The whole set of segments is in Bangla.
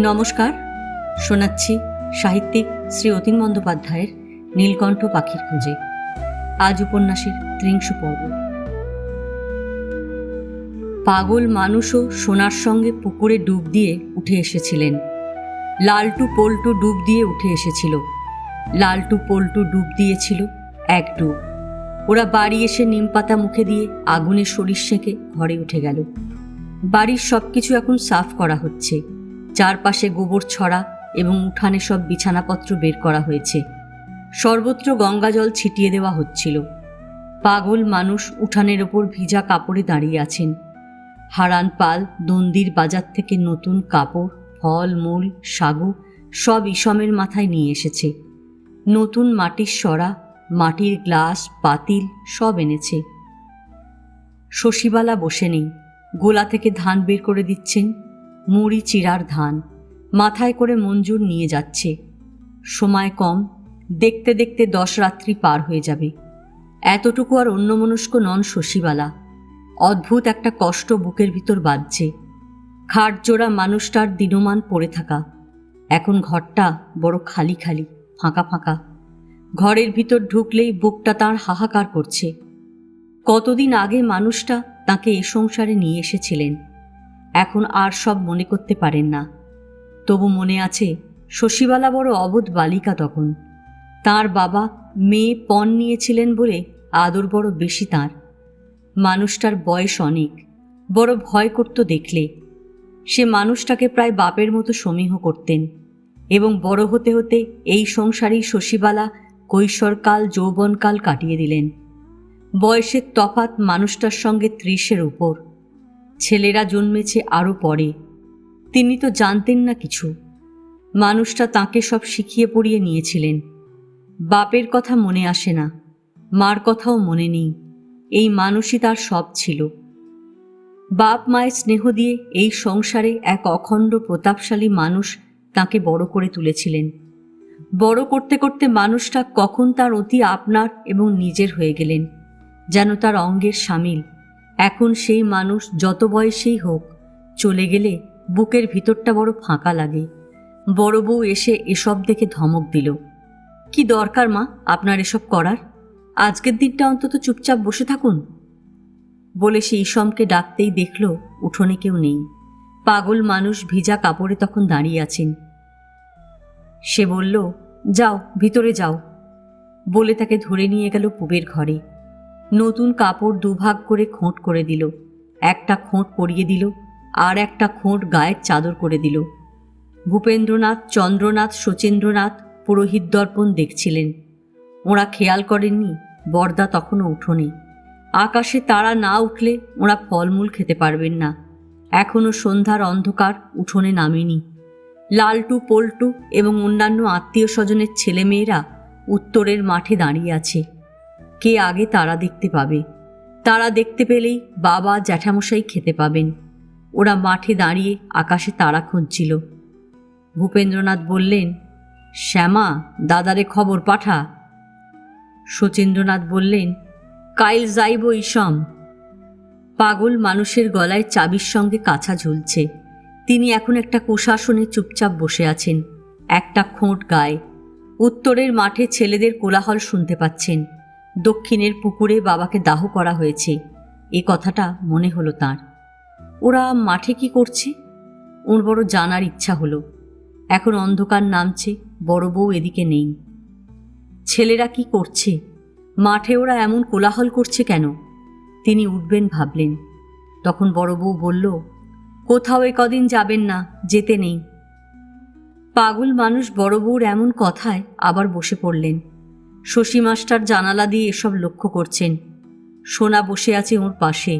নমস্কার, শোনাচ্ছি সাহিত্যিক শ্রী অতীন বন্দ্যোপাধ্যায়ের নীলকণ্ঠ পাখির খোঁজে। আজ উপন্যাসের ৩০ পর্ব। পাগল মানুষও সোনার সঙ্গে পুকুরে ডুব দিয়ে উঠে এসেছিলেন। লালটু পল্টু ডুব দিয়ে উঠে এসেছিল। লালটু পল্টু ডুব দিয়েছিল এক ডুব। ওরা বাড়ি এসে নিমপাতা মুখে দিয়ে আগুনে শরীর সেঁকে ঘরে উঠে গেল। বাড়ির সব কিছু এখন সাফ করা হচ্ছে। চারপাশে গোবর ছড়া এবং উঠানে সব বিছানাপত্র বের করা হয়েছে। সর্বত্র গঙ্গা জল ছিটিয়ে দেওয়া হচ্ছিল। পাগল মানুষ উঠানের ওপর ভিজা কাপড়ে দাঁড়িয়ে আছেন। হারান পাল দন্দির বাজার থেকে নতুন কাপড়, ফল মূল, সাগু সব ইসমের মাথায় নিয়ে এসেছে। নতুন মাটির সরা, মাটির গ্লাস, পাতিল সব এনেছে। শশীবালা বসে নেই, গোলা থেকে ধান বের করে দিচ্ছেন। মুড়ি চিরার ধান মাথায় করে মঞ্জুর নিয়ে যাচ্ছে। সময় কম, দেখতে দেখতে 10 রাত্রি পার হয়ে যাবে। এতটুকু আর অন্যমনস্ক নন শশীবালা। অদ্ভুত একটা কষ্ট বুকের ভিতর বাজছে। খাটজোড়া মানুষটার দিনমান পড়ে থাকা। এখন ঘরটা বড় খালি খালি, ফাঁকা ফাঁকা। ঘরের ভিতর ঢুকলেই বুকটা তাঁর হাহাকার করছে। কতদিন আগে মানুষটা তাকে এ সংসারে নিয়ে এসেছিলেন, এখন আর সব মনে করতে পারেন না। তবু মনে আছে শশীবালা বড় অবোধ বালিকা তখন। তার বাবা মেয়ে পণ নিয়েছিলেন বলে আদর বড় বেশি তাঁর। মানুষটার বয়স অনেক, বড় ভয় করত দেখলে। সে মানুষটাকে প্রায় বাপের মতো সমীহ করতেন এবং বড় হতে হতে এই সংসারেই শশীবালা কৈশোরকাল যৌবনকাল কাটিয়ে দিলেন। বয়সের তফাৎ মানুষটার সঙ্গে 30-এর উপর। ছেলেরা জন্মেছে আরও পরে। তিনি তো জানতেন না কিছু। মানুষটা তাকে সব শিখিয়ে পড়িয়ে নিয়েছিলেন। বাপের কথা মনে আসে না, মার কথাও মনে নেই। এই মানুষই তার সব ছিল। বাপ মায়ের স্নেহ দিয়ে এই সংসারে এক অখণ্ড প্রতাপশালী মানুষ তাকে বড় করে তুলেছিলেন। বড় করতে করতে মানুষটা কখন তার অতি আপনার এবং নিজের হয়ে গেলেন, যেন তার অঙ্গের শামিল। এখন সেই মানুষ যত বয়সেই হোক, চলে গেলে বুকের ভিতরটা বড় ফাঁকা লাগে। বড় বউ এসে এসব দেখে ধমক দিল। কি দরকার মা আপনার এসব করার? আজকের দিনটা অন্তত চুপচাপ বসে থাকুন বলে সে ইসমকে ডাকতেই দেখল উঠোনে কেউ নেই। পাগল মানুষ ভিজা কাপড়ে তখন দাঁড়িয়ে আছেন। সে বলল, যাও ভিতরে যাও বলে তাকে ধরে নিয়ে গেল পুবের ঘরে। নতুন কাপড় দুভাগ করে খোঁট করে দিল। একটা খোঁট পরিয়ে দিল, আর একটা খোঁট গায়ের চাদর করে দিল। ভূপেন্দ্রনাথ, চন্দ্রনাথ, শচীন্দ্রনাথ পুরোহিত দর্পণ দেখছিলেন। ওরা খেয়াল করেননি বরদা তখনও উঠোনে। আকাশে তারা না উঠলে ওরা ফলমূল খেতে পারবেন না। এখনও সন্ধ্যার অন্ধকার উঠোনে নামেনি। লালটু পল্টু এবং অন্যান্য আত্মীয় স্বজনের ছেলেমেয়েরা উত্তরের মাঠে দাঁড়িয়ে আছে। কে আগে তারা দেখতে পাবে? তারা দেখতে পেলেই বাবা জ্যাঠামশাই খেতে পাবেন। ওরা মাঠে দাঁড়িয়ে আকাশে তারা খুঁজছিল। ভূপেন্দ্রনাথ বললেন, শ্যামা, দাদারে খবর পাঠা। শচীন্দ্রনাথ বললেন, কাইল যাইব ইসম। পাগল মানুষের গলায় চাবির সঙ্গে কাছা ঝুলছে। তিনি এখন একটা কুশাসনে চুপচাপ বসে আছেন, একটা খোঁট গায়ে। উত্তরের মাঠে ছেলেদের কোলাহল শুনতে পাচ্ছেন। দক্ষিণের পুকুরে বাবাকে দাহ করা হয়েছে, এ কথাটা মনে হলো তাঁর। ওরা মাঠে কি করছে ওর বড় জানার ইচ্ছা হলো। এখন অন্ধকার নামছে, বড় বউ এদিকে নেই। ছেলেরা কি করছে? মাঠে ওরা এমন কোলাহল করছে কেন? তিনি উঠবেন ভাবলেন। তখন বড় বউ বলল, কোথাও এ কদিন যাবেন না, যেতে নেই। পাগল মানুষ বড় বউর এমন কথায় আবার বসে পড়লেন। শশী মাস্টার জানালা দিয়ে এসব লক্ষ্য করছেন। সোনা বসে আছে ওর পাশে,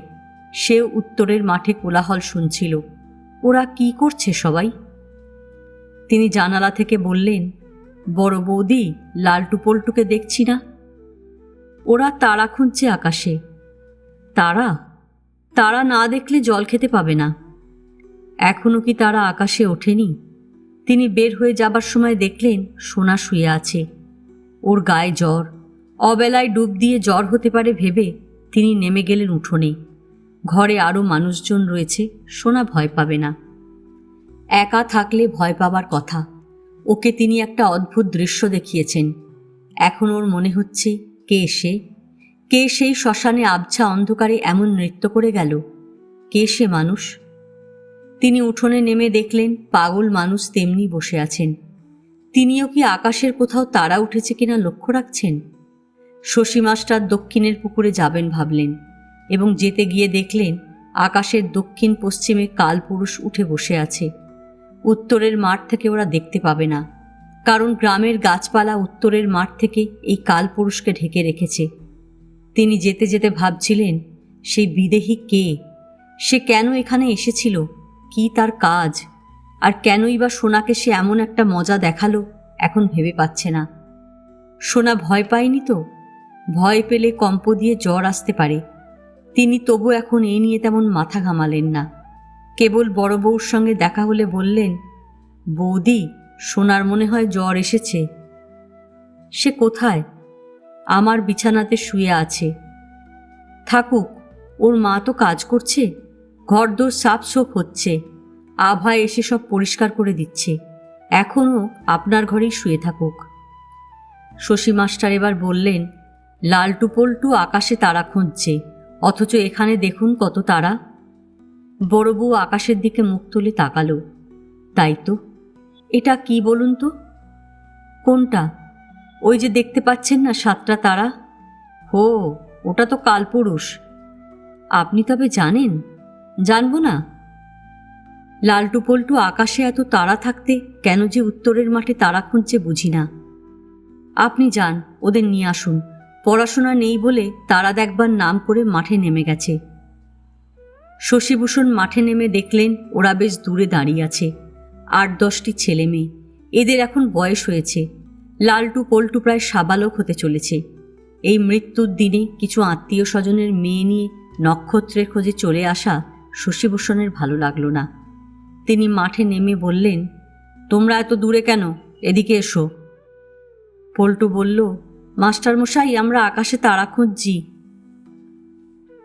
সেও উত্তরের মাঠে কোলাহল শুনছিল। ওরা কি করছে সবাই? তিনি জানালা থেকে বললেন, বড় বৌদি, লালটু পল্টুকে দেখছি না। ওরা তারা খুঁজছে আকাশে। তারা? তারা না দেখলে জল খেতে পাবে না। এখনো কি তারা আকাশে ওঠেনি? তিনি বের হয়ে যাবার সময় দেখলেন সোনা শুয়ে আছে। ওর গায়ে জ্বর। অবেলায় ডুব দিয়ে জ্বর হতে পারে ভেবে তিনি নেমে গেলেন উঠোনে। ঘরে আরও মানুষজন রয়েছে, সোনা ভয় পাবে না। একা থাকলে ভয় পাবার কথা। ওকে তিনি একটা অদ্ভুত দৃশ্য দেখিয়েছেন। এখন ওর মনে হচ্ছে, কে সে? কে সেই শ্মশানে আবছা অন্ধকারে এমন নৃত্য করে গেল? কে সে মানুষ? তিনি উঠোনে নেমে দেখলেন পাগল মানুষ তেমনি বসে আছেন। তিনিও কি আকাশের কোথাও তারা উঠেছে কিনা লক্ষ্য রাখছেন? শশী মাস্টার দক্ষিণের পুকুরে যাবেন ভাবলেন, এবং যেতে গিয়ে দেখলেন আকাশের দক্ষিণ পশ্চিমে কালপুরুষ উঠে বসে আছে। উত্তরের মাঠ থেকে ওরা দেখতে পাবে না, কারণ গ্রামের গাছপালা উত্তরের মাঠ থেকে এই কালপুরুষকে ঢেকে রেখেছে। তিনি যেতে যেতে ভাবছিলেন, সেই বিদেহী কে? সে কেন এখানে এসেছিল? কি তার কাজ? আর কেনই বা সোনাকে সে এমন একটা মজা দেখালো, এখন ভেবে পাচ্ছে না। সোনা ভয় পায়নি তো? ভয় পেলে কম্প দিয়ে জ্বর আসতে পারে। তিনি তবু এখন এই নিয়ে তেমন মাথা ঘামালেন না। কেবল বড় বউর সঙ্গে দেখা হলে বললেন, বৌদি, সোনার মনে হয় জ্বর এসেছে। সে কোথায়? আমার বিছানাতে শুয়ে আছে। থাকুক, ওর মা তো কাজ করছে, ঘরদোর সাফসুফ হচ্ছে, আভা এসে সব পরিষ্কার করে দিচ্ছে। এখনও আপনার ঘরেই শুয়ে থাকুক। শশী মাস্টার এবার বললেন, লালটু পল্টু আকাশে তারা খুঁজছে, অথচ এখানে দেখুন কত তারা। বড় বউ আকাশের দিকে মুখ তুলে তাকালো। তাই তো। এটা কি বলুন তো? কোনটা? ওই যে দেখতে পাচ্ছেন না 7টা তারা? হো, ওটা তো কালপুরুষ। আপনি তবে জানেন? জানবো না? লালটু পল্টু আকাশে এত তারা থাকতে কেন যে উত্তরের মাঠে তারা খুঁজছে বুঝি না। আপনি যান, ওদের নিয়ে আসুন। পড়াশোনা নেই বলে তারা দেখবার নাম করে মাঠে নেমে গেছে। শশীভূষণ মাঠে নেমে দেখলেন ওরা বেশ দূরে দাঁড়িয়ে আছে। 8-10টি ছেলে মেয়ে। এদের এখন বয়স হয়েছে। লালটু পল্টু প্রায় সাবালক হতে চলেছে। এই মৃত্যুর দিনে কিছু আত্মীয় স্বজনের মেয়ে নিয়ে নক্ষত্রের খোঁজে চলে আসা শশীভূষণের ভালো লাগলো না। তিনি মাঠে নেমে বললেন, তোমরা এত দূরে কেন? এদিকে এসো। পল্টু বলল, মাস্টারমশাই, আমরা আকাশে তারা খুঁজছি।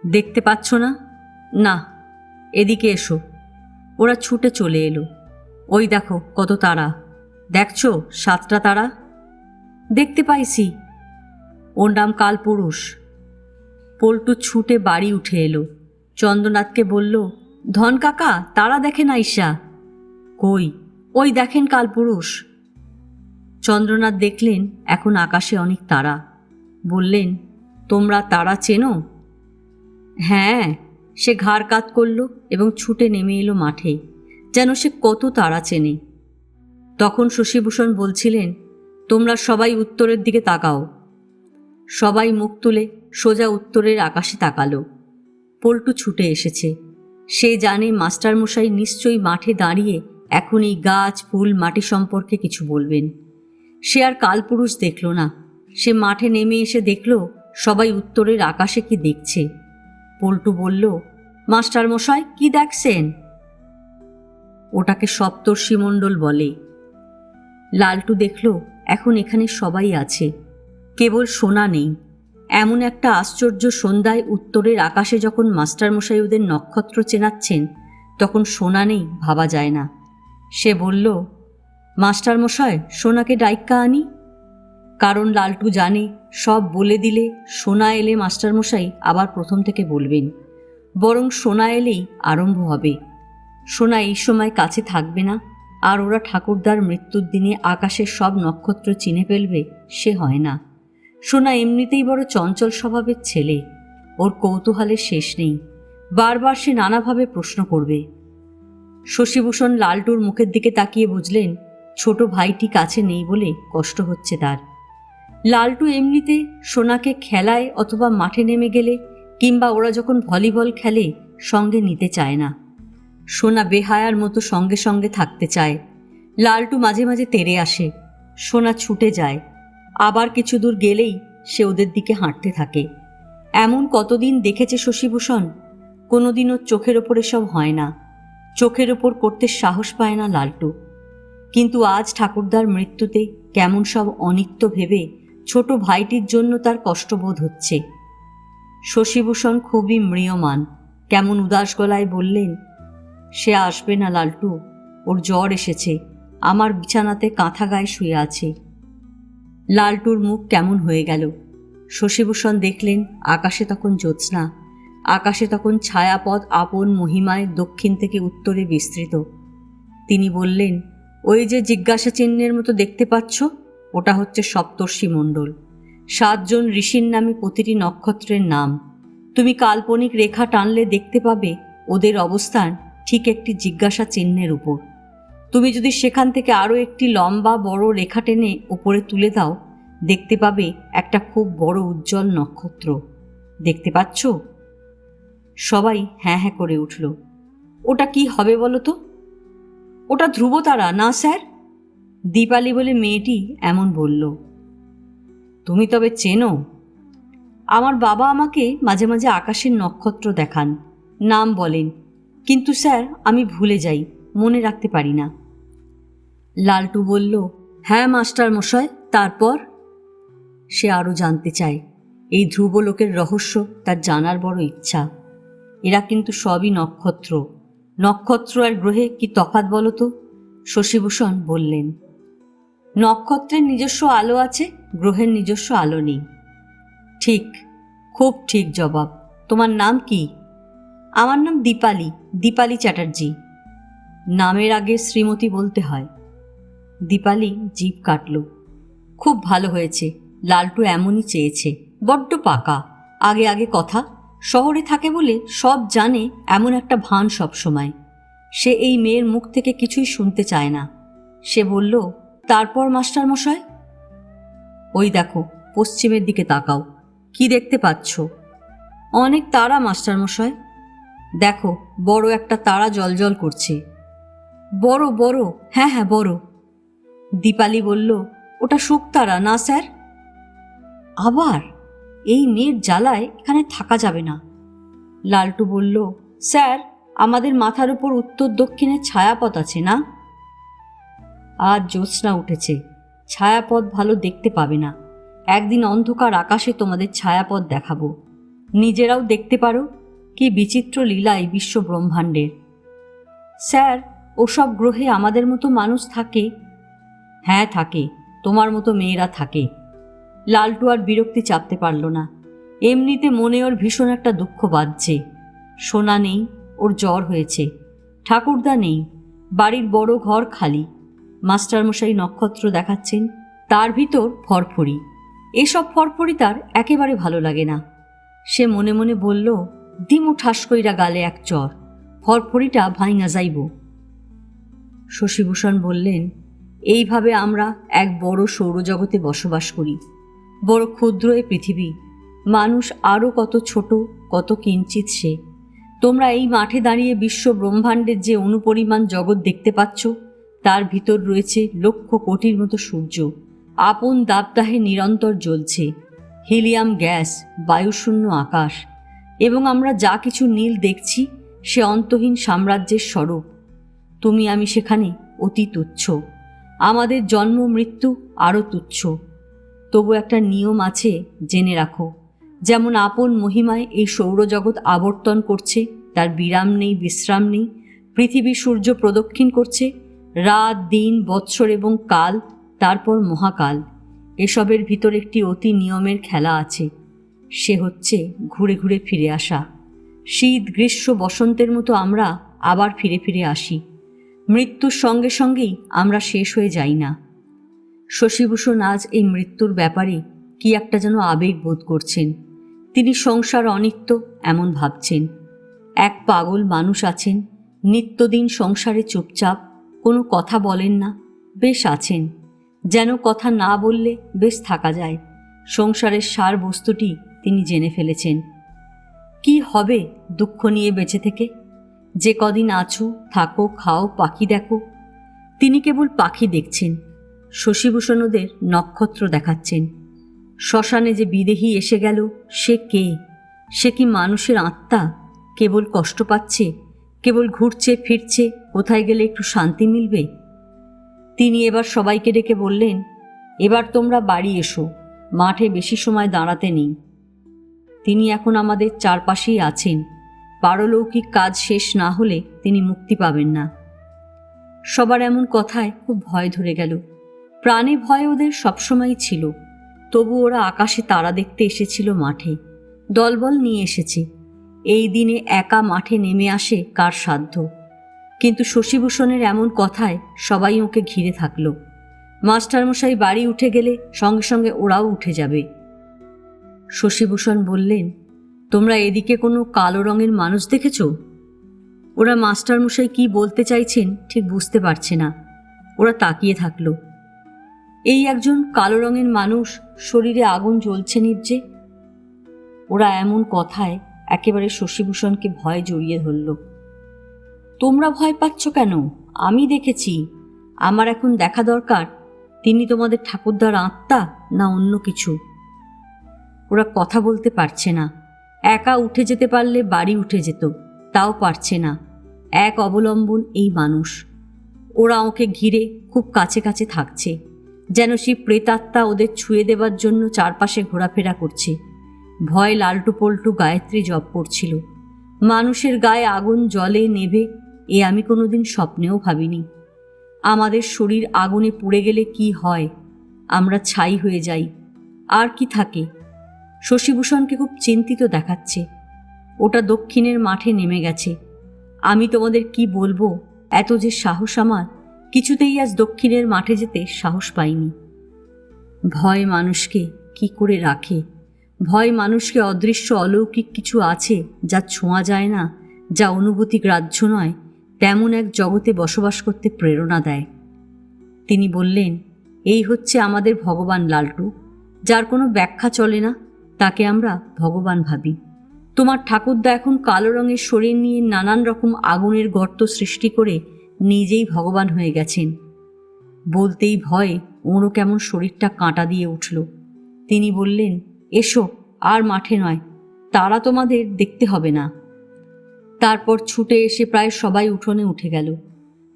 দেখতে পাচ্ছ না? না। এদিকে এসো। ওরা ছুটে চলে এলো। ওই দেখো কত তারা। দেখছো 7টা তারা? দেখতে পাইছি। ওর নাম কালপুরুষ। পল্টু ছুটে বাড়ি উঠে এলো। চন্দ্রনাথকে বলল, ধন কাকা, তারা দেখেন আইসা। কই? ওই দেখেন কালপুরুষ। চন্দ্রনাথ দেখলেন এখন আকাশে অনেক তারা। বললেন, তোমরা তারা চেনো? হ্যাঁ। সে ঘাড় কাত করল এবং ছুটে নেমে এলো মাঠে, যেন সে কত তারা চেনে। তখন শশীভূষণ বলছিলেন, তোমরা সবাই উত্তরের দিকে তাকাও। সবাই মুখ তুলে সোজা উত্তরের আকাশে তাকালো। পল্টু ছুটে এসেছে। সে জানে মাস্টারমশাই নিশ্চয়ই মাঠে দাঁড়িয়ে এখন এই গাছ ফুল মাটি সম্পর্কে কিছু বলবেন। সে আর কালপুরুষ দেখল না। সে মাঠে নেমে এসে দেখল সবাই উত্তরের আকাশে কি দেখছে। পল্টু বলল, মাস্টারমশাই, কি দেখছেন? ওটাকে সপ্তর্ষিমণ্ডল বলে। লালটু দেখল এখন এখানে সবাই আছে, কেবল সোনা নেই। এমন একটা আশ্চর্য সন্ধ্যায় উত্তরের আকাশে যখন মাস্টারমশাই ওদের নক্ষত্র চেনাচ্ছেন, তখন সোনা নেই ভাবা যায় না। সে বলল, মাস্টারমশাই, সোনাকে ডাইক্কা আনি। কারণ লালটু জানে সব বলে দিলে সোনা এলে মাস্টারমশাই আবার প্রথম থেকে বলবেন, বরং সোনা এলেই আরম্ভ হবে। সোনা এই সময় কাছে থাকবে না, আর ওরা ঠাকুরদার মৃত্যুর দিনে আকাশের সব নক্ষত্র চিনে ফেলবে, সে হয় না। সোনা এমনিতেই বড় চঞ্চল স্বভাবের ছেলে। ওর কৌতূহলের শেষ নেই। বারবার সে নানাভাবে প্রশ্ন করবে। শশীভূষণ লালটুর মুখের দিকে তাকিয়ে বুঝলেন ছোট ভাইটি কাছে নেই বলে কষ্ট হচ্ছে তার। লালটু এমনিতে সোনাকে খেলায় অথবা মাঠে নেমে গেলে কিংবা ওরা যখন ভলিবল খেলে সঙ্গে নিতে চায় না। সোনা বেহায়ার মতো সঙ্গে সঙ্গে থাকতে চায়। লালটু মাঝে মাঝে তেড়ে আসে। সোনা ছুটে যায়। আবার কিছু দূর গেলেই সে ওদের দিকে হাঁটতে থাকে। এমন কতদিন দেখেছে শশীভূষণ। কোনোদিন ওর চোখের ওপর এসব হয় না। চোখের ওপর করতে সাহস পায় না লালটু। কিন্তু আজ ঠাকুরদার মৃত্যুতে কেমন সব অনিত্য ভেবে ছোট ভাইটির জন্য তার কষ্টবোধ হচ্ছে। শশীভূষণ খুবই ম্রিয়মান। কেমন উদাস গলায় বললেন, সে আসবে না লালটু, ওর জ্বর এসেছে, আমার বিছানাতে কাঁথা গায়ে শুয়ে আছে। লালটুর মুখ কেমন হয়ে গেল। শশীভূষণ দেখলেন আকাশে তখন জ্যোৎস্না, আকাশে তখন ছায়াপথ আপন মহিমায় দক্ষিণ থেকে উত্তরে বিস্তৃত। তিনি বললেন, ওই যে জিজ্ঞাসা চিহ্নের মতো দেখতে পাচ্ছ, ওটা হচ্ছে সপ্তর্ষি মণ্ডল। 7 জন ঋষির নামে প্রতিটি নক্ষত্রের নাম। তুমি কাল্পনিক রেখা টানলে দেখতে পাবে ওদের অবস্থান ঠিক একটি জিজ্ঞাসা চিহ্নের উপর। তুমি যদি সেখান থেকে আরও একটি লম্বা বড় রেখা টেনে ওপরে তুলে দাও, দেখতে পাবে একটা খুব বড় উজ্জ্বল নক্ষত্র। দেখতে পাচ্ছ? সবাই হ্যাঁ হ্যাঁ করে উঠল। ওটা কি হবে বলো তো? ওটা ধ্রুবতারা না স্যার? দীপালি বলে মেয়েটি এমন বলল। তুমি তবে চেনো? আমার বাবা আমাকে মাঝে মাঝে আকাশের নক্ষত্র দেখান, নাম বলেন, কিন্তু স্যার আমি ভুলে যাই, মনে রাখতে পারি না। লালটু বলল, হ্যাঁ মাস্টার মশাই, তারপর? সে আরও জানতে চায়। এই ধ্রুবলোকের রহস্য তার জানার বড় ইচ্ছা। এরা কিন্তু সবই নক্ষত্র। নক্ষত্র আর গ্রহে কি তফাৎ বলো তো? শশীভূষণ বললেন, নক্ষত্রের নিজস্ব আলো আছে, গ্রহের নিজস্ব আলো নেই। ঠিক, খুব ঠিক জবাব। তোমার নাম কি? আমার নাম দীপালি, দীপালি চ্যাটার্জি। নামের আগে শ্রীমতী বলতে হয়। দীপালি জিভ কাটল। খুব ভালো হয়েছে, লালটু এমনই চেয়েছে। বড্ড পাকা, আগে আগে কথা। শহরে থাকে বলে সব জানে এমন একটা ভান সব সময়। সে এই মেয়ের মুখ থেকে কিছুই শুনতে চায় না। সে বলল, তারপর মাস্টার মশাই? ওই দেখো, পশ্চিমের দিকে তাকাও। কি দেখতে পাচ্ছ? অনেক তারা মাস্টার মশাই। দেখো, বড় একটা তারা জ্বলজ্বল করছে। বড় বড়? হ্যাঁ হ্যাঁ বড়। দীপালি বলল, ওটা শুকতারা না স্যার? আবার এই মেয়ের জ্বালায় এখানে থাকা যাবে না। লালটু বলল, স্যার আমাদের মাথার উপর উত্তর দক্ষিণে ছায়াপথ আছে না? আজ জ্যোৎস্না উঠেছে, ছায়াপথ ভালো দেখতে পাবে না। একদিন অন্ধকার আকাশে তোমাদের ছায়াপথ দেখাবো, নিজেরাও দেখতে পারো কি বিচিত্র লীলা এই বিশ্ব ব্রহ্মাণ্ডের। স্যার ওসব গ্রহে আমাদের মতো মানুষ থাকে? হ্যাঁ থাকে, তোমার মতো মেয়েরা থাকে। লালটু আর বিরক্তি চাপতে পারল না। এমনিতে মনে ওর ভীষণ একটা দুঃখ বাজছে। সোনা নেই, ওর জ্বর হয়েছে। ঠাকুরদা নেই, বাড়ির বড় ঘর খালি। মাস্টারমশাই নক্ষত্র দেখাচ্ছেন, তার ভিতর ফরফরি। এসব ফরফরি তার একেবারে ভালো লাগে না। সে মনে মনে বলল, দিমু ঠাস কইরা গালে এক চর, ফরফরিটা ভাইঙা যাইব। শশীভূষণ বললেন, এইভাবে আমরা এক বড় সৌরজগতে বসবাস করি। বড় ক্ষুদ্র এ পৃথিবী। মানুষ আরও কত ছোট, কত কিঞ্চিত সে। তোমরা এই মাঠে দাঁড়িয়ে বিশ্ব ব্রহ্মাণ্ডের যে অনুপরিমাণ জগৎ দেখতে পাচ্ছ, তার ভিতর রয়েছে লক্ষ কোটির মতো সূর্য, আপন দাবদাহে নিরন্তর জ্বলছে। হিলিয়াম গ্যাস, বায়ুশূন্য আকাশ, এবং আমরা যা কিছু নীল দেখছি সে অন্তহীন সাম্রাজ্যের স্বরূপ। তুমি আমি সেখানে অতি তুচ্ছ। আমাদের জন্ম মৃত্যু আরও তুচ্ছ। তবু একটা নিয়ম আছে, জেনে রাখো। যেমন আপন মহিমায় এই সৌরজগৎ আবর্তন করছে, তার বিরাম নেই, বিশ্রাম নেই। পৃথিবী সূর্য প্রদক্ষিণ করছে, রাত দিন বৎসর এবং কাল, তারপর মহাকাল। এসবের ভিতর একটি অতি নিয়মের খেলা আছে। সে হচ্ছে ঘুরে ঘুরে ফিরে আসা। শীত গ্রীষ্ম বসন্তের মতো আমরা আবার ফিরে ফিরে আসি। মৃত্যুর সঙ্গে সঙ্গেই আমরা শেষ হয়ে যাই না। শশীভূষণ আজ এই মৃত্যুর ব্যাপারে কি একটা যেন আবেগ বোধ করছেন। তিনি সংসার অনিত্য এমন ভাবছেন। এক পাগল মানুষ আছেন, নিত্যদিন সংসারে চুপচাপ, কোনো কথা বলেন না, বেশ আছেন, যেন কথা না বললে বেশ থাকা যায়। সংসারের সার বস্তুটি তিনি জেনে ফেলেছেন। কি হবে দুঃখ নিয়ে বেঁচে থেকে? যে কদিন আছো, থাকো, খাও, পাখি দেখো। তিনি কেবল পাখি দেখছেন। শশীভূষণ ওদের নক্ষত্র দেখাচ্ছেন। শ্মশানে যে বিদেহী এসে গেল, সে কে? সে কি মানুষের আত্মা? কেবল কষ্ট পাচ্ছে, কেবল ঘুরছে ফিরছে, কোথায় গেলে একটু শান্তি মিলবে। তিনি এবার সবাইকে ডেকে বললেন, এবার তোমরা বাড়ি এসো, মাঠে বেশি সময় দাঁড়াতে নেই। তিনি এখন আমাদের চারপাশেই আছেন। পারলৌকিক কাজ শেষ না হলে তিনি মুক্তি পাবেন না। সবার এমন কথায় খুব ভয় ধরে গেল। প্রাণে ভয় ওদের সবসময়ই ছিল, তবু ওরা আকাশে তারা দেখতে এসেছিল মাঠে, দলবল নিয়ে এসেছে। এই দিনে একা মাঠে নেমে আসে কার সাধ্য। কিন্তু শশীভূষণের এমন কথায় সবাই ওকে ঘিরে থাকলো। মাস্টারমশাই বাড়ি উঠে গেলে সঙ্গে সঙ্গে ওরাও উঠে যাবে। শশীভূষণ বললেন, তোমরা এদিকে কোনো কালো রঙের মানুষ দেখেছ? ওরা মাস্টারমশাই কি বলতে চাইছেন ঠিক বুঝতে পারছে না। ওরা তাকিয়ে থাকলো। এই একজন কালো রঙের মানুষ, শরীরে আগুন জ্বলছে নিভছে। ওরা এমন কথায় একেবারে শশীভূষণকে ভয় জড়িয়ে ধরল। তোমরা ভয় পাচ্ছ কেন? আমি দেখেছি। আমার এখন দেখা দরকার তিনি তোমাদের ঠাকুরদার আত্মা না অন্য কিছু। ওরা কথা বলতে পারছে না। একা উঠে যেতে পারলে বাড়ি উঠে যেত, তাও পারছে না। এক অবলম্বন এই মানুষ। ওরা ওকে ঘিরে খুব কাছে কাছে থাকছে, যেন সেই প্রেতাত্মা ওদের ছুঁয়ে দেবার জন্য চারপাশে ঘোরাফেরা করছে। ভয় লালটু পল্টু গায়ত্রী জপ করছিল। মানুষের গায়ে আগুন জ্বলে নেভে এ আমি কোনোদিন স্বপ্নেও ভাবিনি। আমাদের শরীর আগুনে পুড়ে গেলে কি হয়? আমরা ছাই হয়ে যাই, আর কি থাকে? শশীভূষণকে খুব চিন্তিত দেখাচ্ছে। ওটা দক্ষিণের মাঠে নেমে গেছে। আমি তোমাদের কি বলবো, এত যে সাহস আমার, কিছুতেই আজ দক্ষিণের মাঠে যেতে সাহস পাইনি। ভয় মানুষকে কি করে রাখে! ভয় মানুষকে অদৃশ্য অলৌকিক কিছু আছে যা ছোঁয়া যায় না, যা অনুভূতি গ্রাহ্য নয়, তেমন এক জগতে বসবাস করতে প্রেরণা দেয়। তিনি বললেন, এই হচ্ছে আমাদের ভগবান লালটু। যার কোনো ব্যাখ্যা চলে না, তাকে আমরা ভগবান ভাবি। তোমার ঠাকুরদা এখন কালো রঙের শরীর নিয়ে নানান রকম আগুনের গর্ত সৃষ্টি করে নিজেই ভগবান হয়ে গেছেন। বলতেই ভয়ে ওরও কেমন শরীরটা কাঁটা দিয়ে উঠল। তিনি বললেন, এসো, আর মাঠে নয়, তারা তোমাদের দেখতে হবে না। তারপর ছুটে এসে প্রায় সবাই উঠোনে উঠে গেল।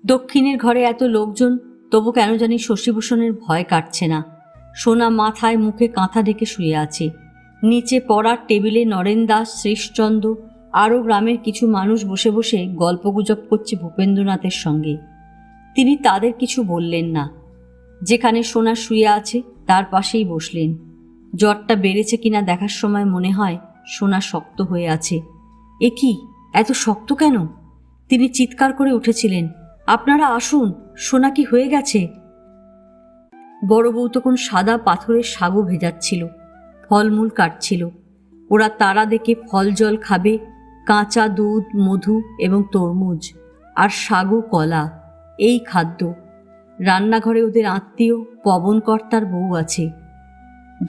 দক্ষিণের ঘরে এত লোকজন, তবু কেন জানি শশীভূষণের ভয় কাটছে না। সোনা মাথায় মুখে কাঁথা ঢেকে শুয়ে আছে। নিচে পড়ার টেবিলে নরেন দাস, শ্রীশচন্দ্র, আরও গ্রামের কিছু মানুষ বসে বসে গল্পগুজব করছে ভূপেন্দ্রনাথের সঙ্গে। তিনি তাদের কিছু বললেন না। যেখানে সোনা শুয়ে আছে তার পাশেই বসলেন। জ্বরটা বেড়েছে কিনা দেখার সময় মনে হয় সোনা শক্ত হয়ে আছে। এ কি, এত শক্ত কেন? তিনি চিৎকার করে উঠেছিলেন, আপনারা আসুন, সোনা কি হয়ে গেছে? বড় বউ তখন সাদা পাথরের সাগু ভেজাচ্ছিল, ফলমূল কাটছিল। ওরা তারা দেখে ফল জল খাবে, কাঁচা দুধ, মধু এবং তরমুজ, আর সাগু, কলা, এই খাদ্য। রান্নাঘরে ওদের আত্মীয় পবনকর্তার বউ আছে।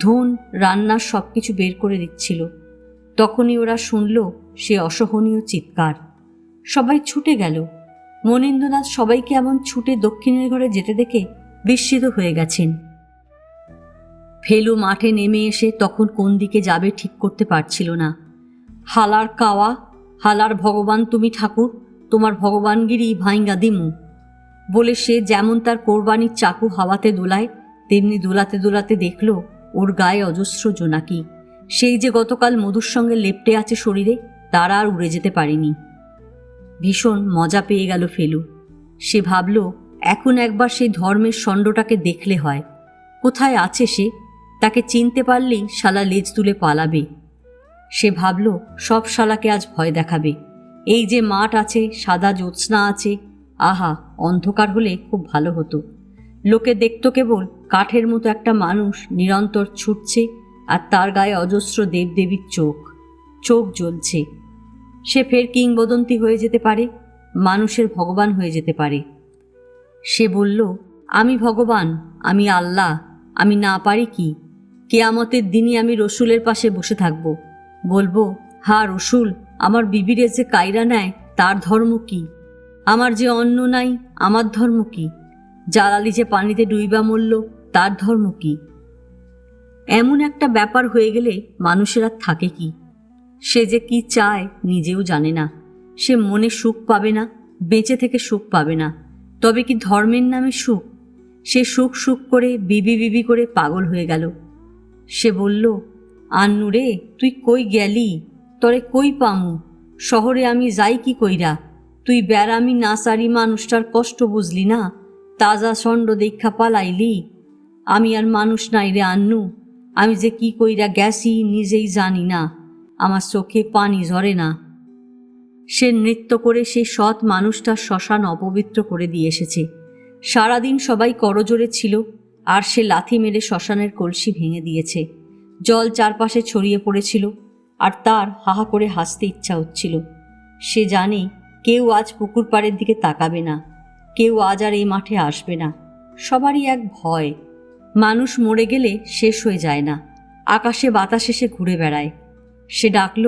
ধন রান্নার সব কিছু বের করে দিচ্ছিল। তখনই ওরা শুনল সে অসহনীয় চিৎকার। সবাই ছুটে গেল। মনীন্দ্রনাথ সবাইকে এমন ছুটে দক্ষিণের ঘরে যেতে দেখে বিস্মিত হয়ে গেছেন। ফেলু মাঠে নেমে এসে তখন কোন দিকে যাবে ঠিক করতে পারছিল না। হালার কাওয়া, হালার ভগবান তুমি ঠাকুর, তোমার ভগবানগিরি ভাইঙ্গা দিমু বলে সে যেমন তার কোরবানির চাকু হাওয়াতে দোলায়, তেমনি দোলাতে দোলাতে দেখল ওর গায়ে অজস্র জোনাকি। সেই যে গতকাল মধুর সঙ্গে লেপ্টে আছে শরীরে, তারা আর উড়ে যেতে পারেনি। ভীষণ মজা পেয়ে গেল ফেলু। সে ভাবল, এখন একবার সেই ধর্মের ষণ্ডটাকে দেখলে হয়। কোথায় আছে সে? তাকে চিনতে পারলেই শালা লেজ তুলে পালাবে। সে ভাবল, সব শালাকে আজ ভয় দেখাবে। এই যে মাঠ আছে, সাদা জ্যোৎস্না আছে, আহা, অন্ধকার হলে খুব ভালো হতো। লোকে দেখত কেবল কাঠের মতো একটা মানুষ নিরন্তর ছুটছে, আর তার গায়ে অজস্র দেবদেবীর চোখ, চোখ জ্বলছে। সে ফের কিংবদন্তি হয়ে যেতে পারে, মানুষের ভগবান হয়ে যেতে পারে। সে বলল, আমি ভগবান, আমি আল্লাহ, আমি না পারি কি? কেয়ামতের দিনই আমি রসুলের পাশে বসে থাকব, বলবো, হা রসুল, আমার বিবিরে যে কায়রা নেয় তার ধর্ম কি? আমার যে অন্ন নাই, আমার ধর্ম কি? জালালি যে পানিতে ডুইবা মরল, তার ধর্ম কি? এমন একটা ব্যাপার হয়ে গেলে মানুষের আর থাকে কি? সে যে কি চায় নিজেও জানে না। সে মনে সুখ পাবে না, বেঁচে থেকে সুখ পাবে না। তবে কি ধর্মের নামে সুখ? সে সুখ সুখ করে বিবি বিবি করে পাগল হয়ে গেল। সে বলল, আন্নু রে, তুই কই গেলি? তরে কই পামু? শহরে আমি যাই কি কইরা? তুই ব্যারামি নাসারি মানুষটার কষ্ট বুঝলি না, তাজা ষণ্ড দীক্ষা পালাইলি। আমি আর মানুষ নাই রে আন্নু, আমি যে কি কইরা গেছি নিজেই জানি না, আমার চোখে পানি ঝরে না। সে নৃত্য করে সেই সৎ মানুষটার শ্মশান অপবিত্র করে দিয়ে এসেছে। সারাদিন সবাই করজোড়ে ছিল, আর সে লাথি মেরে শ্মশানের কলসি ভেঙে দিয়েছে। জল চারপাশে ছড়িয়ে পড়েছিল, আর তার হাহা করে হাসতে ইচ্ছা হচ্ছিল। সে জানে কেউ আজ পুকুর পাড়ের দিকে তাকাবে না, কেউ আজ আর এই মাঠে আসবে না। সবারই এক ভয়, মানুষ মরে গেলে শেষ হয়ে যায় না, আকাশে বাতাসে সে ঘুরে বেড়ায়। সে ডাকল,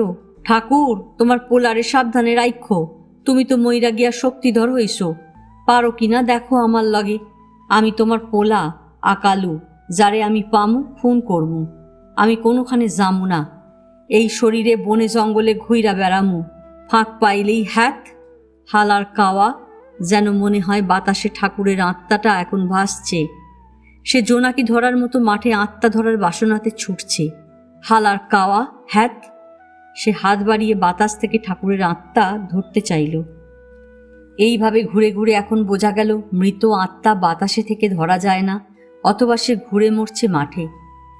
ঠাকুর তোমার পোলারে সাবধানে রাইখো, তুমি তো মইরা গিয়া শক্তিধর হইছো, পারো কিনা দেখো আমার লগে। আমি তোমার পোলা আকালু, যারে আমি পামু খুন করমু। আমি কোনোখানে যামু না, এই শরীরে বনে জঙ্গলে ঘুইরা বেড়ামু, ফাঁক পাইলেই হ্যাত। হালার কাওয়া, যেন মনে হয় বাতাসে ঠাকুরের আত্মাটা এখন ভাসছে। সে জোনাকি ধরার মতো মাঠে আত্মা ধরার বাসনাতে ছুটছে। হালার কাওয়া হ্যাত। সে হাত বাড়িয়ে বাতাস থেকে ঠাকুরের আত্মা ধরতে চাইল। এইভাবে ঘুরে ঘুরে এখন বোঝা গেল মৃত আত্মা বাতাসে থেকে ধরা যায় না, অথবা সে ঘুরে মরছে মাঠে।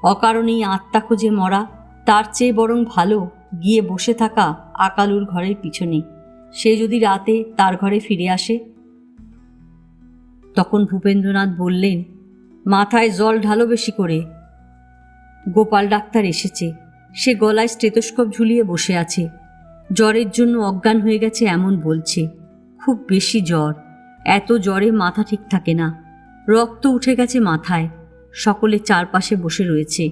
অকারণেই আত্মা খুঁজে মরা তার চেয়ে বরং ভালো গিয়ে বসে থাকা আকালুর ঘরের পিছনে। সে যদি রাতে তার ঘরে ফিরে আসে। তখন ভূপেন্দ্রনাথ বললেন, মাথায় জল ঢালো বেশি করে। গোপাল ডাক্তার এসেছে। সে গলায় স্টেথোস্কোপ ঝুলিয়ে বসে আছে। জ্বরের জন্য অজ্ঞান হয়ে গেছে এমন বলছে। খুব বেশি জ্বর, এত জ্বরে মাথা ঠিক থাকে না, রক্ত উঠে গেছে মাথায়। সকলে চারপাশে বসে রয়েছে।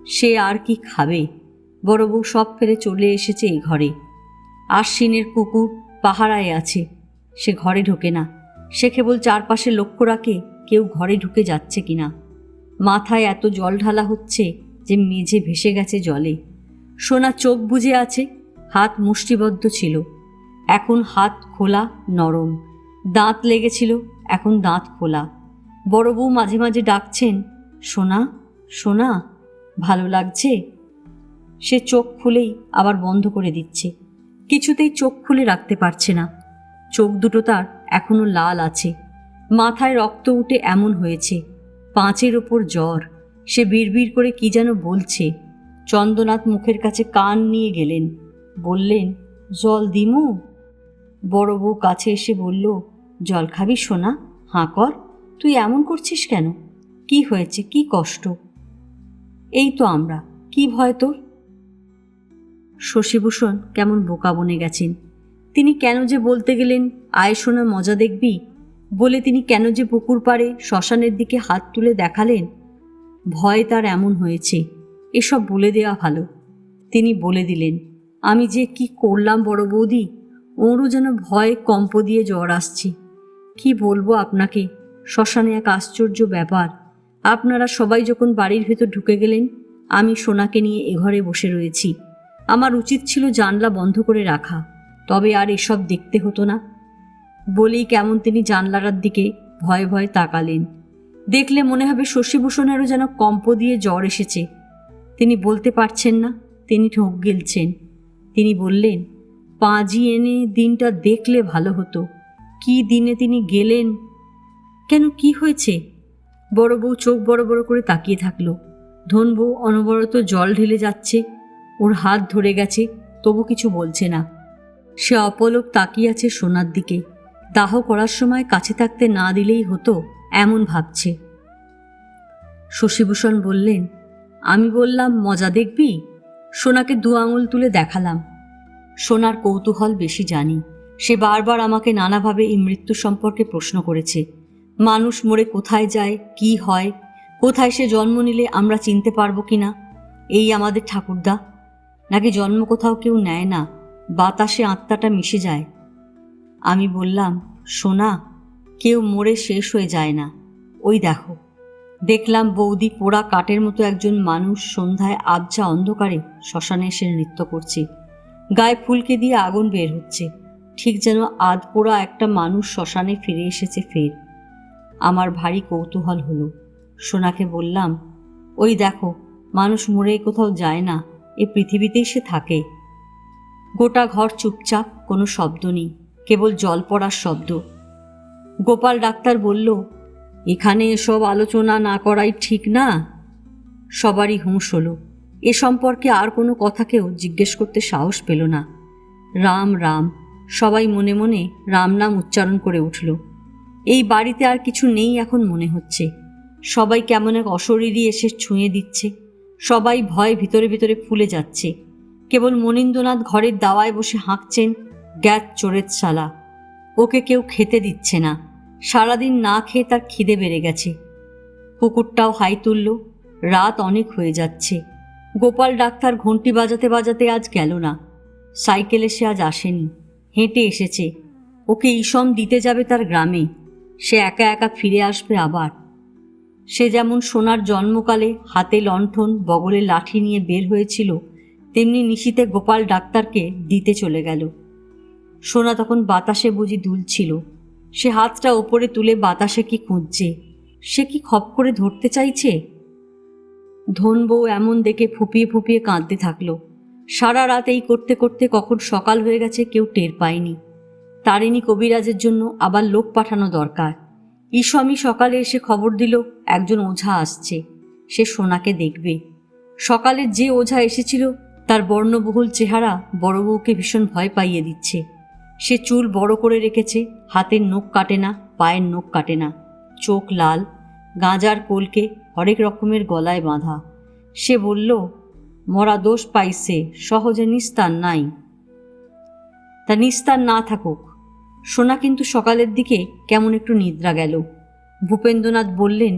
সে আর কি খাবে? বড় বউ সব ফেলে চলে এসেছে এই ঘরে। আশ্বিনের কুকুর পাহারায় আছে, সে ঘরে ঢোকে না। সে কেবল চারপাশে লক্ষ্য রাখে কেউ ঘরে ঢুকে যাচ্ছে কিনা। মাথায় এত জল ঢালা হচ্ছে যে মেঝে ভেসে গেছে জলে। সোনা চোখ বুজে আছে, হাত মুষ্টিবদ্ধ ছিল, এখন হাত খোলা নরম। দাঁত লেগেছিল, এখন দাঁত খোলা। বড় বউ মাঝে মাঝে ডাকছেন, সোনা সোনা, ভালো লাগছে? সে চোখ খুলেই আবার বন্ধ করে দিচ্ছে। কিছুতেই চোখ খুলে রাখতে পারছে না। চোখ দুটো তার এখনো লাল আছে, মাথায় রক্ত উঠে এমন হয়েছে। পাঁচের ওপর জ্বর। সে বিড়বিড় করে কি যেন বলছে। চন্দ্রনাথ মুখের কাছে কান নিয়ে গেলেন, বললেন, জল দিমু? বড় বউ কাছে এসে বলল, জল খাবি সোনা? হাঁ কর। তুই এমন করছিস কেন? কি হয়েছে? কি কষ্ট? এই তো আমরা, কি ভয় তোর? শশীভূষণ কেমন বোকা বনে গেছেন। তিনি কেন যে বলতে গেলেন, আয় সোনা মজা দেখবি বলে তিনি কেন যে পুকুর পাড়ে শ্মশানের দিকে হাত তুলে দেখালেন। ভয় তার এমন হয়েছে, এসব বলে দেওয়া ভালো। তিনি বলে দিলেন, আমি যে কি করলাম বড় বৌদি, ওরও যেন ভয়ে কম্প দিয়ে জ্বর আসছে। কি বলবো আপনাকে, শ্মশানে এক আশ্চর্য ব্যাপার। আপনারা সবাই যখন বাড়ির ভেতর ঢুকে গেলেন, আমি সোনাকে নিয়ে এ ঘরে বসে রয়েছি। আমার উচিত ছিল জানলা বন্ধ করে রাখা, তবে আর এসব দেখতে হতো না। বলেই কেমন তিনি জানলার দিকে ভয়ে ভয়ে তাকালেন। দেখলে মনে হবে শশীভূষণেরও যেন কম্প দিয়ে জ্বর এসেছে। তিনি বলতে পারছেন না, তিনি ঢোক গিলছেন। তিনি বললেন, পাঁজি এনে দিনটা দেখলে ভালো হতো। কি দিনে তিনি গেলেন! কেন, কি হয়েছে? বড় বউ চোখ বড় বড় করে তাকিয়ে থাকলো। ধনবউ অনবরত জল ঢেলে যাচ্ছে, ওর হাত ধরে গেছে, তবু কিছু বলছে না। সে অপলক তাকিয়ে আছে সোনার দিকে। দাহ করার সময় কাছে থাকতে না দিলেই হতো, এমন ভাবছে। শশীভূষণ বললেন, আমি বললাম মজা দেখবি? সোনাকে 2 আঙুল তুলে দেখালাম। সোনার কৌতূহল বেশি জানি। সে বারবার আমাকে নানাভাবে এই মৃত্যু সম্পর্কে প্রশ্ন করেছে। মানুষ মরে কোথায় যায়, কি হয়, কোথায় সে জন্ম নিলে আমরা চিনতে পারবো কিনা, এই আমাদের ঠাকুরদা, নাকি জন্ম কোথাও কেউ নেয় না, বাতাসে আত্মাটা মিশে যায়। আমি বললাম, সোনা, কেউ মরে শেষ হয়ে যায় না। ওই দেখো। দেখলাম বৌদি পোড়া কাঠের মতো একজন মানুষ সন্ধ্যায় আবছা অন্ধকারে শ্মশানে এসে নৃত্য করছে। গায়ে ফুলকে দিয়ে আগুন বের হচ্ছে, ঠিক যেন আধ পোড়া একটা মানুষ শ্মশানে ফিরে এসেছে ফের। আমার ভারী কৌতূহল হলো। সোনাকে বললাম, ওই দেখো, মানুষ মরে কোথাও যায় না, এ পৃথিবীতেই সে থাকে। গোটা ঘর চুপচাপ, কোনো শব্দ নেই, কেবল জল পড়ার শব্দ। গোপাল ডাক্তার বলল, এখানে এসব আলোচনা না করাই ঠিক না। সবারই হুঁশ হলো। এ সম্পর্কে আর কোনো কথাকেও জিজ্ঞেস করতে সাহস পেল না। রাম রাম, সবাই মনে মনে রাম নাম উচ্চারণ করে উঠল। এই বাড়িতে আর কিছু নেই এখন মনে হচ্ছে। সবাই কেমন এক অশরীরী এসে ছুঁয়ে দিচ্ছে। সবাই ভয়ে ভিতরে ভিতরে ফুলে যাচ্ছে। কেবল মনীন্দ্রনাথ ঘরের দাওয়ায় বসে হাঁকছেন, গ্যাস চোরের শালা। ওকে কেউ খেতে দিচ্ছে না। সারাদিন না খেয়ে তার খিদে বেড়ে গেছে। কুকুরটাও হাই তুলল। রাত অনেক হয়ে যাচ্ছে। গোপাল ডাক্তার ঘন্টি বাজাতে বাজাতে আজ গেল না। সাইকেলে সে আজ আসেনি, হেঁটে এসেছে। ওকে ইসম দিতে যাবে তার গ্রামে। সে একা একা ফিরে আসবে আবার। সে যেমন সোনার জন্মকালে হাতে লণ্ঠন বগলে লাঠি নিয়ে বের হয়েছিল, তেমনি নিশীথে গোপাল ডাক্তারকে দিতে চলে গেল। সোনা তখন বাতাসে বুঝি দুলছিল। সে হাতটা ওপরে তুলে বাতাসে কি খুঁজছে। সে কি খপ করে ধরতে চাইছে? ধনবউ এমন দেখে ফুপিয়ে ফুপিয়ে কাঁদতে থাকলো। সারা রাত এই করতে করতে কখন সকাল হয়ে গেছে কেউ টের পায়নি। তারিণী কবিরাজের জন্য আবার লোক পাঠানো দরকার। ঈশামী সকালে এসে খবর দিল একজন ওঝা আসছে, সে সোনাকে দেখবে। সকালে যে ওঝা এসেছিল তার বর্ণবহুল চেহারা বড় বউকে ভীষণ ভয় পাইয়ে দিচ্ছে। সে চুল বড় করে রেখেছে, হাতের নখ কাটে না, পায়ের নখ কাটে না, চোখ লাল, গাঁজার কলকে হরেক রকমের গলায় বাঁধা। সে বলল, মরা দোষ পাইছে, সহজে নিস্তার নাই। তা নিস্তার না থাকুক। সোনা কিন্তু সকালের দিকে কেমন একটু নিদ্রা গেল। ভূপেন্দ্রনাথ বললেন,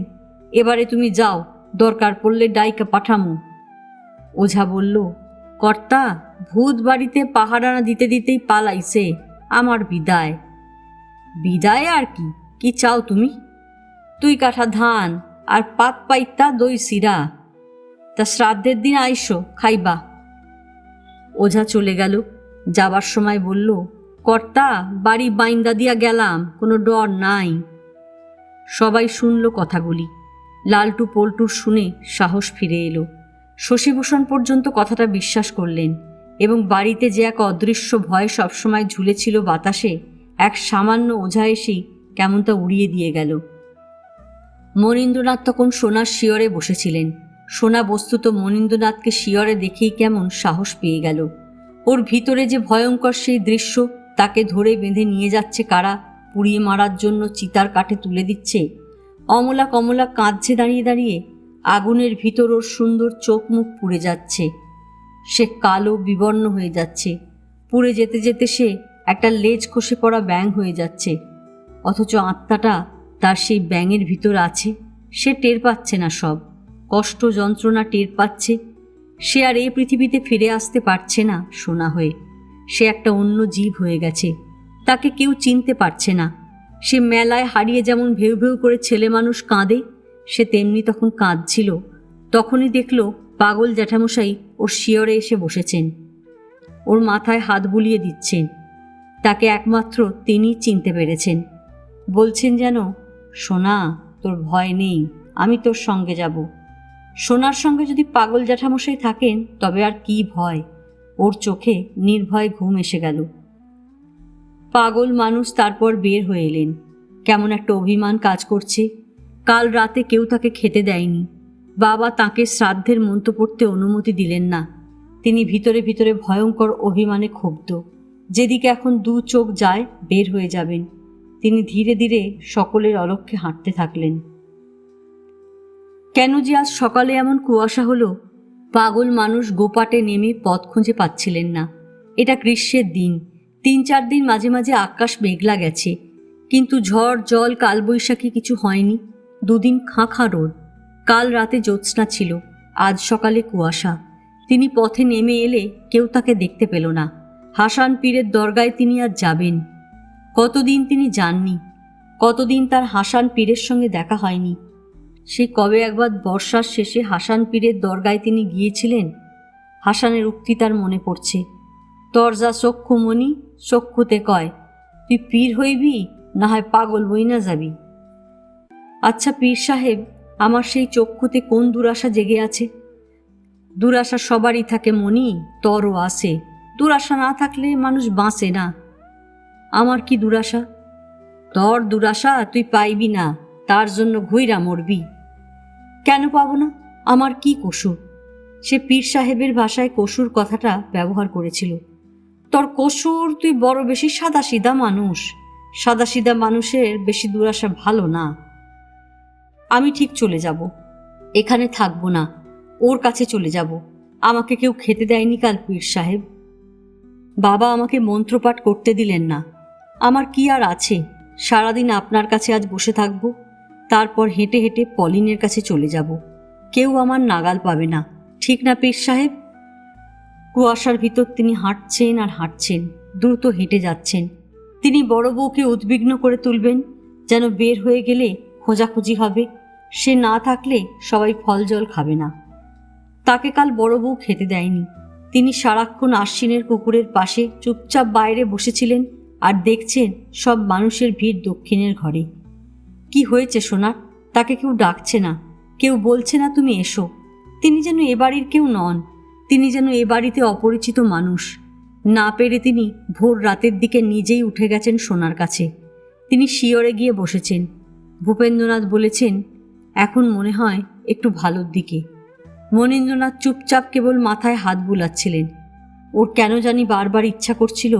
এবারে তুমি যাও, দরকার পড়লে ডাইকা পাঠামু। ওঝা বলল, কর্তা, ভূত বাড়িতে পাহারানা দিতে দিতেই পালাইছে, আমার বিদায়। বিদায় আর কি? কি চাও তুমি? 2 কাঠা ধান আর পাত পাইতা দই সিরা। তা শ্রাদ্ধের দিন আইসো, খাইবা। ওঝা চলে গেল। যাবার সময় বলল, কর্তা, বাড়ি বাইন্দা দিয়া গেলাম, কোনো ডর নাই। সবাই শুনল কথাগুলি। লালটু পল্টুর শুনে সাহস ফিরে এলো। শশীভূষণ পর্যন্ত কথাটা বিশ্বাস করলেন, এবং বাড়িতে যে এক অদৃশ্য ভয় সবসময় ঝুলেছিল বাতাসে, এক সামান্য ওঝা এসেই কেমন তা উড়িয়ে দিয়ে গেল। মনীন্দ্রনাথ তখন সোনার শিয়রে বসেছিলেন। সোনা বস্তুত মনীন্দ্রনাথকে শিয়রে দেখেই কেমন সাহস পেয়ে গেল। ওর ভিতরে যে ভয়ঙ্কর সেই দৃশ্য, তাকে ধরে বেঁধে নিয়ে যাচ্ছে কারা, পুড়িয়ে মারার জন্য চিতার কাঠে তুলে দিচ্ছে। অমলা কমলা কাঁদছে দাঁড়িয়ে দাঁড়িয়ে। আগুনের ভিতর ওর সুন্দর চোখ মুখ পুড়ে যাচ্ছে। সে কালো বিবর্ণ হয়ে যাচ্ছে। পুড়ে যেতে যেতে সে একটা লেজ খসে পড়া ব্যাঙ হয়ে যাচ্ছে। অথচ আত্মাটা তার সেই ব্যাঙের ভিতর আছে। সে টের পাচ্ছে না, সব কষ্ট যন্ত্রণা টের পাচ্ছে। সে আর এই পৃথিবীতে ফিরে আসতে পারছে না সোনা হয়ে। সে একটা অন্য জীব হয়ে গেছে। তাকে কেউ চিনতে পারছে না। সে মেলায় হারিয়ে যেমন ভেউ ভেউ করে ছেলে মানুষ কাঁদে, সে তেমনি তখন কাঁদছিল। তখনই দেখল পাগল জ্যাঠামশাই ওর শিয়রে এসে বসেছেন, ওর মাথায় হাত বুলিয়ে দিচ্ছেন। তাকে একমাত্র তিনিই চিনতে পেরেছেন। বলছেন যেন, সোনা, তোর ভয় নেই, আমি তোর সঙ্গে যাব। সোনার সঙ্গে যদি পাগল জ্যাঠামশাই থাকেন তবে আর কি ভয়। ওর চোখে নির্ভয় ঘুম এসে গেল। পাগল মানুষ তারপর বের হয়ে এলেন। কেমন একটা অভিমান কাজ করছে। কাল রাতে কেউ তাকে খেতে দেয়নি। বাবা তাকে শ্রাদ্ধের মন্ত্র পড়তে অনুমতি দিলেন না। তিনি ভিতরে ভিতরে ভয়ঙ্কর অভিমানে ক্ষুব্ধ। যেদিকে এখন 2 চোখ যায় বের হয়ে যাবেন। তিনি ধীরে ধীরে সকলের অলক্ষ্যে হাঁটতে থাকলেন। কেন যে আজ সকালে এমন কুয়াশা হলো? পাগল মানুষ গোপাটে নেমে পথ খুঁজে পাচ্ছিলেন না। এটা গ্রীষ্মের দিন। 3-4 দিন মাঝে মাঝে আকাশ মেঘলা গেছে, কিন্তু ঝড় জল কালবৈশাখী কিছু হয়নি। 2 দিন খাঁ খাঁ রোদ। কাল রাতে জ্যোৎস্না ছিল, আজ সকালে কুয়াশা। তিনি পথে নেমে এলে কেউ তাকে দেখতে পেল না। হাসান পীরের দরগায় তিনি আজ যাবেন। কতদিন তিনি যাননি। কতদিন তার হাসান পীরের সঙ্গে দেখা হয়নি। সে কবে একবার বর্ষার শেষে হাসান পীরের দরগায় তিনি গিয়েছিলেন। হাসানের উক্তি তার মনে পড়ছে, তর যা চক্ষু মনি চক্ষুতে কয়, তুই পীর হইবি না হয় পাগল বই না যাবি। আচ্ছা পীর সাহেব, আমার সেই চক্ষুতে কোন দুরাশা জেগে আছে? দুরাশা সবারই থাকে মনি, তরও আসে। দুরাশা না থাকলে মানুষ বাঁচে না। আমার কি দুরাশা? তোর দুরাশা তুই পাইবি না, তার জন্য ঘুইরা মরবি। কেন পাবো না? আমার কি কসুর? সে পীর সাহেবের ভাষায় কসুর কথাটা ব্যবহার করেছিল। তোর কসুর, তুই বড় বেশি সাদাসিধা মানুষ। সাদাসিধা মানুষের বেশি দুরাশা ভালো না। আমি ঠিক চলে যাব, এখানে থাকবো না, ওর কাছে চলে যাব। আমাকে কেউ খেতে দেয়নি কাল পীর সাহেব। বাবা আমাকে মন্ত্রপাঠ করতে দিলেন না। আমার কি আর আছে? সারাদিন আপনার কাছে আজ বসে থাকবো, তারপর হেঁটে হেঁটে পলিনের কাছে চলে যাব। কেউ আমার নাগাল পাবে না, ঠিক না পীর সাহেব? কুয়াশার ভিতর তিনি হাঁটছেন আর হাঁটছেন, দ্রুত হেঁটে যাচ্ছেন। তিনি বড় বউকে উদ্বিগ্ন করে তুলবেন, যেন বের হয়ে গেলে খোঁজাখুঁজি হবে, সে না থাকলে সবাই ফল জল খাবে না। তাকে কাল বড় বউ খেতে দেয়নি। তিনি সারাক্ষণ আশ্বিনের পুকুরের পাশে চুপচাপ বাইরে বসেছিলেন আর দেখছেন সব মানুষের ভিড় দক্ষিণের ঘরে। কি হয়েছে সোনা? তাকে কেউ ডাকছে না, কেউ বলছে না তুমি এসো। তিনি যেন এ বাড়ির কেউ নন, তিনি যেন এ বাড়িতে অপরিচিত মানুষ। না পেরে তিনি ভোর রাতের দিকে নিজেই উঠে গেছেন সোনার কাছে। তিনি শিয়রে গিয়ে বসেছেন। ভূপেন্দ্রনাথ বলেছেন, এখন মনে হয় একটু ভালোর দিকে। মনীন্দ্রনাথ চুপচাপ কেবল মাথায় হাত বুলাচ্ছিলেন। ওর কেন জানি বারবার ইচ্ছা করছিল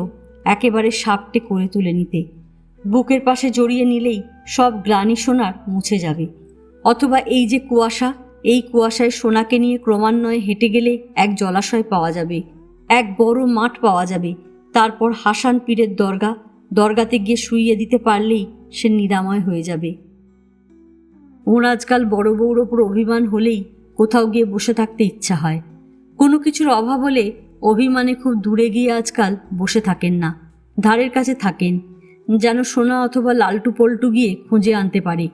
একেবারে সাপটে করে তুলে নিতে। বুকের পাশে জড়িয়ে নিলেই সব গ্লানি সোনার মুছে যাবে। অথবা এই যে কুয়াশা, এই কুয়াশায় সোনাকে নিয়ে ক্রমান্বয়ে হেঁটে গেলে এক জলাশয় পাওয়া যাবে, এক বড় মাঠ পাওয়া যাবে। তারপর হাসান পীরের দরগাতে গিয়ে শুইয়ে দিতে পারলেই সে নিরাময় হয়ে যাবে। ওর আজকাল বড় বউর ওপর অভিমান হলেই কোথাও গিয়ে বসে থাকতে ইচ্ছা হয়। কোনো কিছুর অভাব হলে অভিমানে খুব দূরে গিয়ে আজকাল বসে থাকেন না, ধারের কাছে থাকেন, যেন সোনা অথবা লালটু পল্টু গিয়ে খুঁজে আনতে পারে।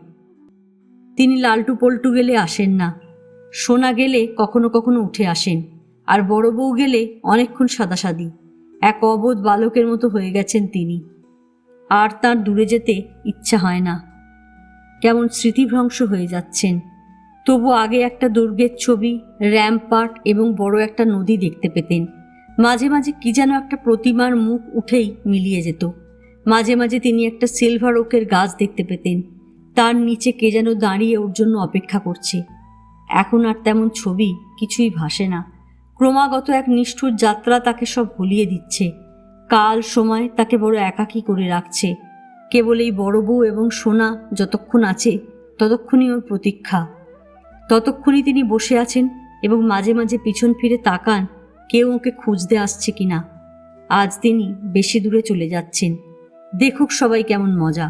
তিনি লালটু পল্টু গেলে আসেন না, সোনা গেলে কখনো কখনো উঠে আসেন, আর বড় বউ গেলে অনেকক্ষণ সাদাসাদি এক অবোধ বালকের মতো হয়ে গেছেন তিনি। আর তার দূরে যেতে ইচ্ছা হয় না, কেমন স্মৃতিভ্রংশ হয়ে যাচ্ছেন। তবু আগে একটা দুর্গের ছবি, র্যাম্পার্ট এবং বড় একটা নদী দেখতে পেতেন। মাঝে মাঝে কি যেন একটা প্রতিমার মুখ উঠেই মিলিয়ে যেত। মাঝে মাঝে তিনি একটা সিলভার ওকের গাছ দেখতে পেতেন, তার নিচে কে যেন দাঁড়িয়ে ওর জন্য অপেক্ষা করছে। এখন আর তেমন ছবি কিছুই ভাসে না। ক্রমাগত এক নিষ্ঠুর যাত্রা তাকে সব ভুলিয়ে দিচ্ছে। কাল সময় তাকে বড় একাকী করে রাখছে। কেবল এই বড় বউ এবং সোনা যতক্ষণ আছে ততক্ষণই ওর প্রতীক্ষা। ততক্ষণই তিনি বসে আছেন এবং মাঝে মাঝে পিছন ফিরে তাকান কেউ ওকে খুঁজতে আসছে কিনা। আজ তিনি বেশি দূরে চলে যাচ্ছেন। দেখুক সবাই কেমন মজা।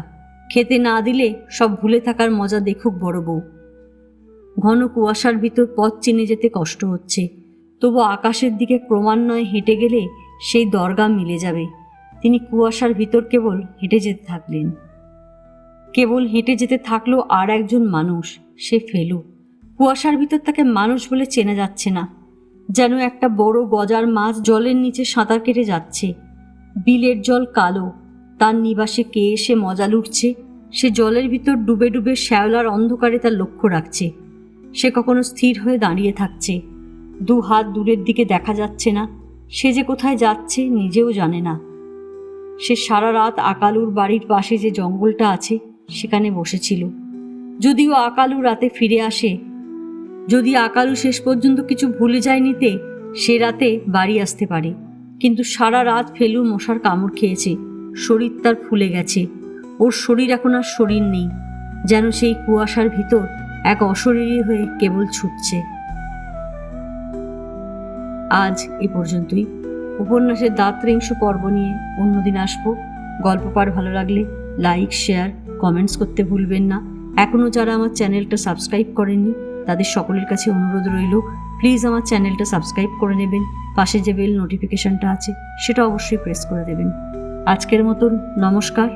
খেতে না দিলে সব ভুলে থাকার মজা দেখুক বড় বউ। ঘন কুয়াশার ভিতর পথ চিনে যেতে কষ্ট হচ্ছে, তবু আকাশের দিকে ক্রমান্বয়ে হেঁটে গেলে সেই দরগা মিলে যাবে। তিনি কুয়াশার ভিতর কেবল হেঁটে যেতে থাকলেন। কেবল হেঁটে যেতে থাকলো আর একজন মানুষ, সে ফেলু। কুয়াশার ভিতর তাকে মানুষ বলে চেনা যাচ্ছে না, যেন একটা বড় গজার মাছ জলের নিচে সাঁতার কেটে যাচ্ছে। বিলের জল কালো, তার নিবাসে কে এসে মজা লুটছে। সে জলের ভিতর ডুবে ডুবে শ্যাওলার অন্ধকারে তার লক্ষ্য রাখছে। সে কখনো স্থির হয়ে দাঁড়িয়ে থাকছে, দু হাত দূরের দিকে দেখা যাচ্ছে না। সে যে কোথায় যাচ্ছে নিজেও জানে না। সে সারা রাত আকালুর বাড়ির পাশে যে জঙ্গলটা আছে সেখানে বসেছিল। যদিও আকালু রাতে ফিরে আসে, যদি আকালু শেষ পর্যন্ত কিছু ভুলে যায় নিতে, সে রাতে বাড়ি আসতে পারে। কিন্তু সারা রাত ফেলু মশার কামড় খেয়েছে, শরীর তার ফুলে গেছে। ওর শরীর এখন আর শরীর নেই, যেন সেই কুয়াশার ভিতর এক অশরীরী হয়ে কেবল ছুটছে। আজ এ পর্যন্তই। উপন্যাসের দাত্রিংশ পর্ব নিয়ে অন্যদিন আসবো। গল্প পাঠ ভালো লাগলে লাইক, শেয়ার, কমেন্টস করতে ভুলবেন না। এখনও যারা আমার চ্যানেলটা সাবস্ক্রাইব করেননি তাদের সকলের কাছে অনুরোধ রইল, প্লিজ আমার চ্যানেলটা সাবস্ক্রাইব করে নেবেন। পাশে যে বেল নোটিফিকেশনটা আছে সেটা অবশ্যই প্রেস করে দেবেন। আজকের মতন নমস্কার।